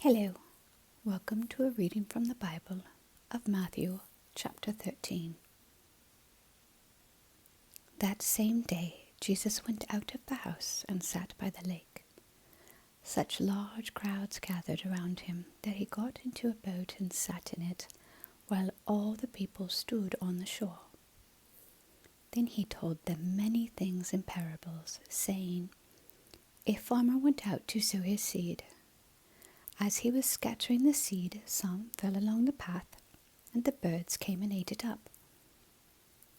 Hello, welcome to a reading from the Bible of Matthew chapter 13. That same day Jesus went out of the house and sat by the lake. Such large crowds gathered around him that he got into a boat and sat in it, while all the people stood on the shore. Then he told them many things in parables, saying, A farmer went out to sow his seed. As he was scattering the seed, some fell along the path, and the birds came and ate it up.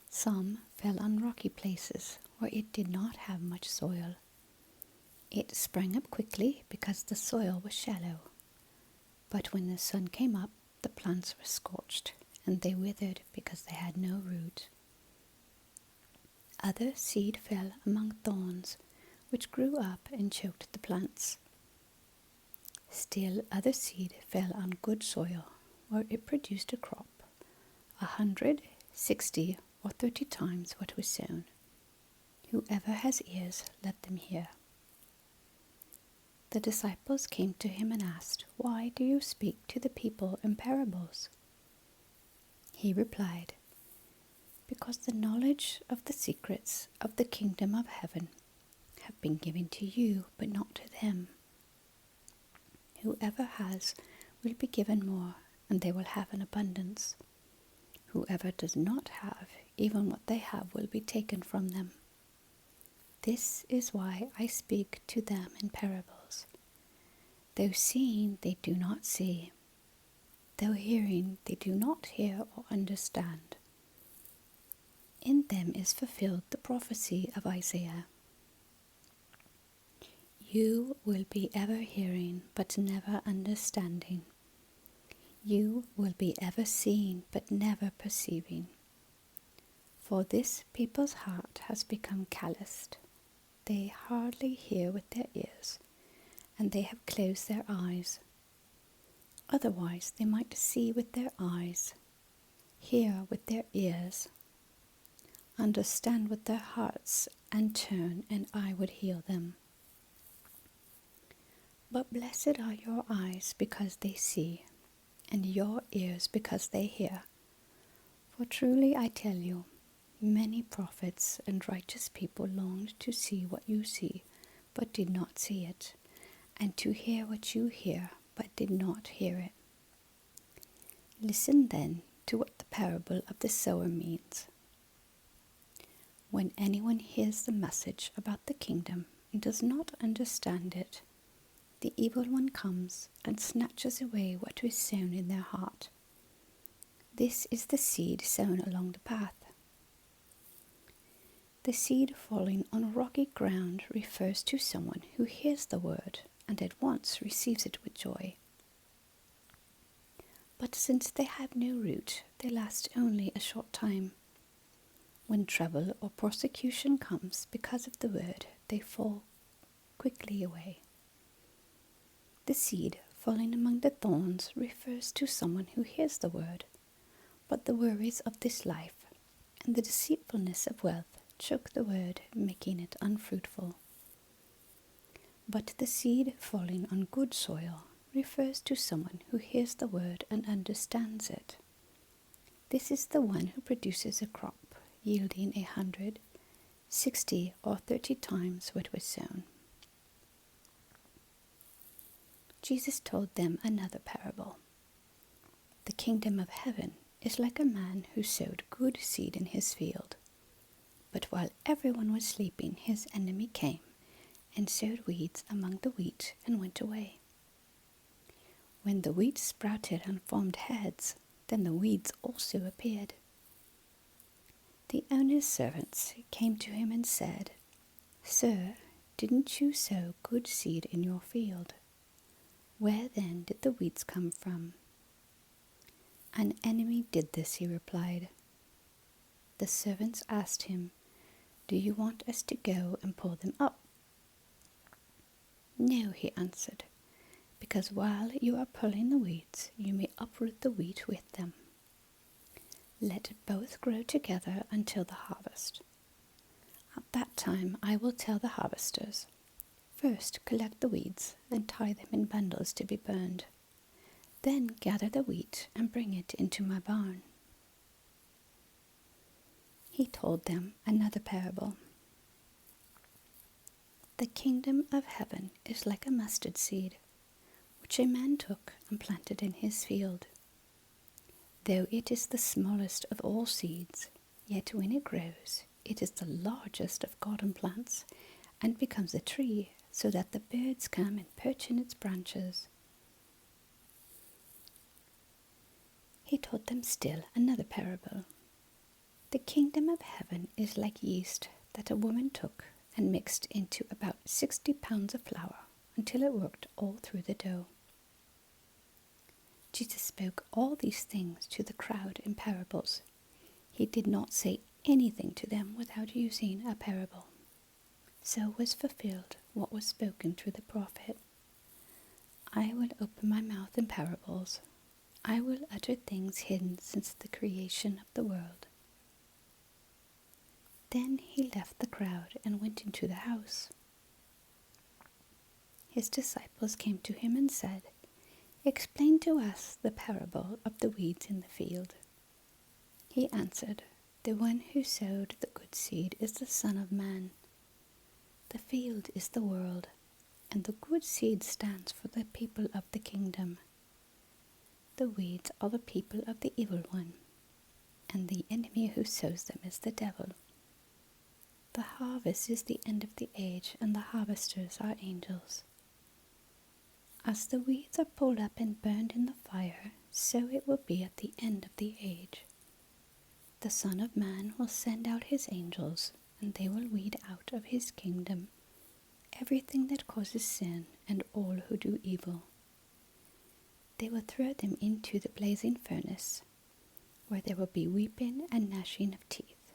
Some fell on rocky places, where it did not have much soil. It sprang up quickly because the soil was shallow. But when the sun came up, the plants were scorched, and they withered because they had no root. Other seed fell among thorns, which grew up and choked the plants. Still other seed fell on good soil, where it produced a crop, 100, 60, or 30 times what was sown. Whoever has ears, let them hear. The disciples came to him and asked, Why do you speak to the people in parables? He replied, Because the knowledge of the secrets of the kingdom of heaven have been given to you, but not to them. Whoever has will be given more, and they will have an abundance. Whoever does not have, even what they have will be taken from them. This is why I speak to them in parables. Though seeing, they do not see. Though hearing, they do not hear or understand. In them is fulfilled the prophecy of Isaiah. You will be ever hearing, but never understanding. You will be ever seeing, but never perceiving. For this people's heart has become calloused. They hardly hear with their ears, and they have closed their eyes. Otherwise they might see with their eyes, hear with their ears, understand with their hearts, and turn, and I would heal them. But blessed are your eyes because they see, and your ears because they hear. For truly I tell you, many prophets and righteous people longed to see what you see, but did not see it, and to hear what you hear, but did not hear it. Listen then to what the parable of the sower means. When anyone hears the message about the kingdom and does not understand it, the evil one comes and snatches away what was sown in their heart. This is the seed sown along the path. The seed falling on rocky ground refers to someone who hears the word and at once receives it with joy. But since they have no root, they last only a short time. When trouble or persecution comes because of the word, they fall quickly away. The seed falling among the thorns refers to someone who hears the word, but the worries of this life and the deceitfulness of wealth choke the word, making it unfruitful. But the seed falling on good soil refers to someone who hears the word and understands it. This is the one who produces a crop, yielding 100, 60, or 30 times what was sown. Jesus told them another parable. The kingdom of heaven is like a man who sowed good seed in his field. But while everyone was sleeping, his enemy came and sowed weeds among the wheat and went away. When the wheat sprouted and formed heads, then the weeds also appeared. The owner's servants came to him and said, Sir, didn't you sow good seed in your field? Where then did the weeds come from? An enemy did this, he replied. The servants asked him, Do you want us to go and pull them up? No, he answered, because while you are pulling the weeds, you may uproot the wheat with them. Let both grow together until the harvest. At that time I will tell the harvesters, First collect the weeds and tie them in bundles to be burned. Then gather the wheat and bring it into my barn." He told them another parable. "The kingdom of heaven is like a mustard seed, which a man took and planted in his field. Though it is the smallest of all seeds, yet when it grows, it is the largest of garden plants, and becomes a tree, so that the birds come and perch in its branches." He taught them still another parable. "The kingdom of heaven is like yeast that a woman took and mixed into about 60 pounds of flour until it worked all through the dough." Jesus spoke all these things to the crowd in parables. He did not say anything to them without using a parable. So was fulfilled what was spoken through the prophet. "I will open my mouth in parables. I will utter things hidden since the creation of the world." Then he left the crowd and went into the house. His disciples came to him and said, "Explain to us the parable of the weeds in the field." He answered, "The one who sowed the good seed is the Son of Man. The field is the world, and the good seed stands for the people of the kingdom. The weeds are the people of the evil one, and the enemy who sows them is the devil. The harvest is the end of the age, and the harvesters are angels. As the weeds are pulled up and burned in the fire, so it will be at the end of the age. The Son of Man will send out his angels, and they will weed out of his kingdom everything that causes sin and all who do evil. They will throw them into the blazing furnace, where there will be weeping and gnashing of teeth.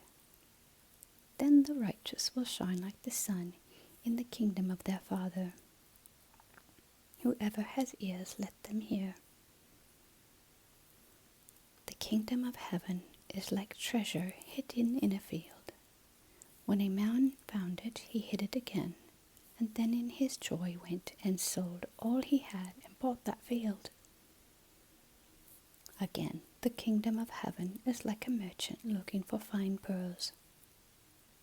Then the righteous will shine like the sun in the kingdom of their Father. Whoever has ears, let them hear. The kingdom of heaven is like treasure hidden in a field. When a man found it, he hid it again, and then in his joy went and sold all he had and bought that field." Again, the kingdom of heaven is like a merchant looking for fine pearls.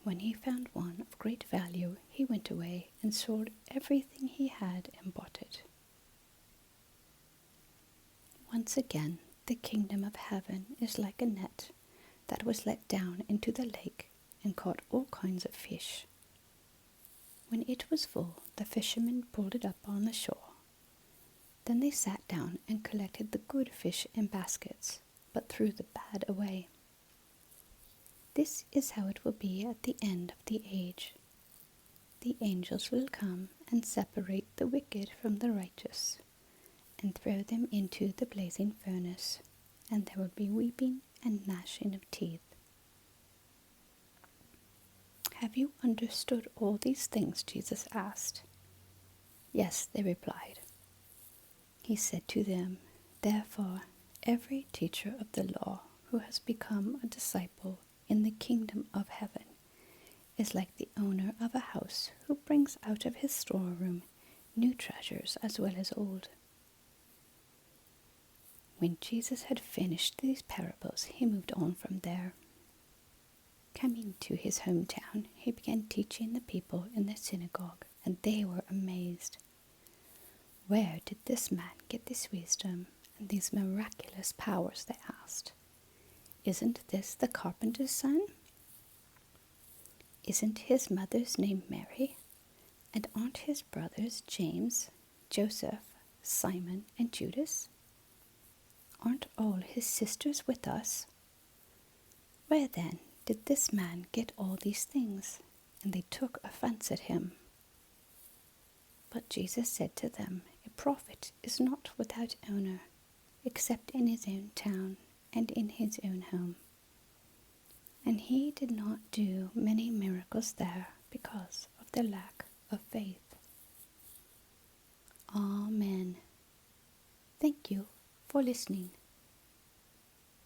When he found one of great value, he went away and sold everything he had and bought it. Once again, the kingdom of heaven is like a net that was let down into the lake and caught all kinds of fish. When it was full, the fishermen pulled it up on the shore. Then they sat down and collected the good fish in baskets, but threw the bad away. This is how it will be at the end of the age. The angels will come and separate the wicked from the righteous, and throw them into the blazing furnace, and there will be weeping and gnashing of teeth. "Have you understood all these things?" Jesus asked. "Yes," they replied. He said to them, "Therefore, every teacher of the law who has become a disciple in the kingdom of heaven is like the owner of a house who brings out of his storeroom new treasures as well as old." When Jesus had finished these parables, he moved on from there. Coming to his hometown, he began teaching the people in the synagogue, and they were amazed. "Where did this man get this wisdom and these miraculous powers?" they asked. "Isn't this the carpenter's son? Isn't his mother's name Mary? And aren't his brothers James, Joseph, Simon, and Judas? Aren't all his sisters with us? Where then did this man get all these things?" And they took offense at him. But Jesus said to them, "A prophet is not without honor, except in his own town and in his own home." And he did not do many miracles there because of their lack of faith. Amen. Thank you for listening.